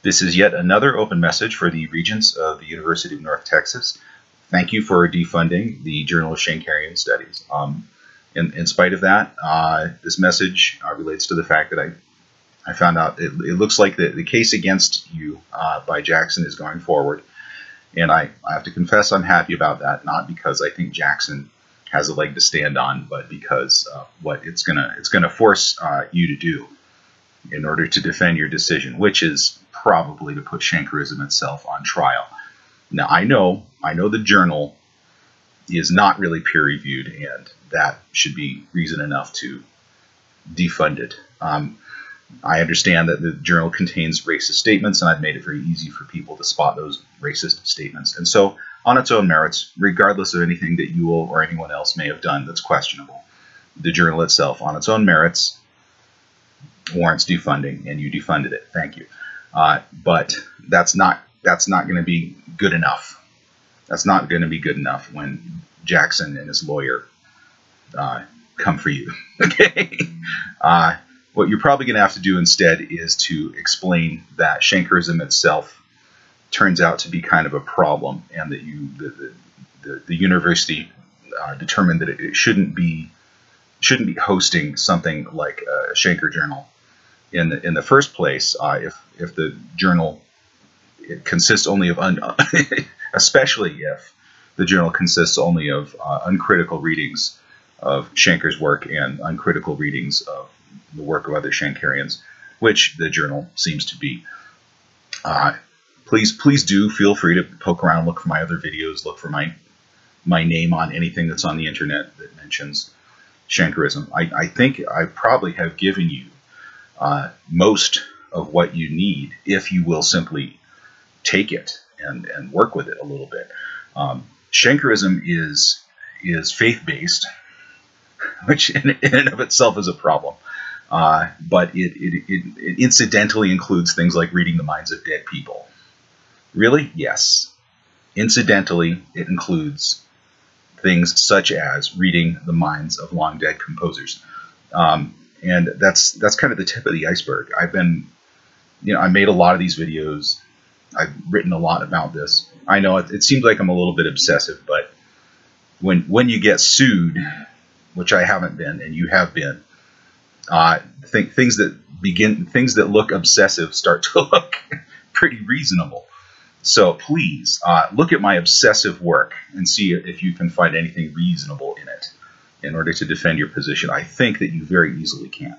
This is yet another open message for the Regents of the University of North Texas. Thank you for defunding the Journal of Schenkerian Studies. In spite of that, this message relates to the fact that I found out it looks like the case against you by Jackson is going forward. And I have to confess I'm happy about that, not because I think Jackson has a leg to stand on, but because what it's gonna force you to do in order to defend your decision, which is probably to put Schenkerism itself on trial. Now I know the journal is not really peer-reviewed, and that should be reason enough to defund it. I understand that the journal contains racist statements, and I've made it very easy for people to spot those racist statements. And so, on its own merits, regardless of anything that you or anyone else may have done that's questionable, the journal itself, on its own merits, warrants defunding, and you defunded it. Thank you. But that's not going to be good enough. That's not going to be good enough when Jackson and his lawyer come for you. Okay. What you're probably going to have to do instead is to explain that Schenkerism itself turns out to be kind of a problem, and that the university determined that it shouldn't be hosting something like a Schenker journal in the first place. If the journal consists only of especially if the journal consists only of uncritical readings of Schenker's work and uncritical readings of the work of other Schenkerians, which the journal seems to be. Please do feel free to poke around, look for my other videos, look for my name on anything that's on the internet that mentions Schenkerism. I think I probably have given you most of what you need if you will simply take it and work with it a little bit. Schenkerism is faith-based, which in and of itself is a problem. But it incidentally includes things like reading the minds of dead people. Really? Yes. Incidentally, it includes things such as reading the minds of long dead composers. And that's kind of the tip of the iceberg. I made a lot of these videos. I've written a lot about this. I know it seems like I'm a little bit obsessive, but when you get sued, which I haven't been, and you have been, things that look obsessive start to look pretty reasonable. So please look at my obsessive work and see if you can find anything reasonable in it in order to defend your position. I think that you very easily can.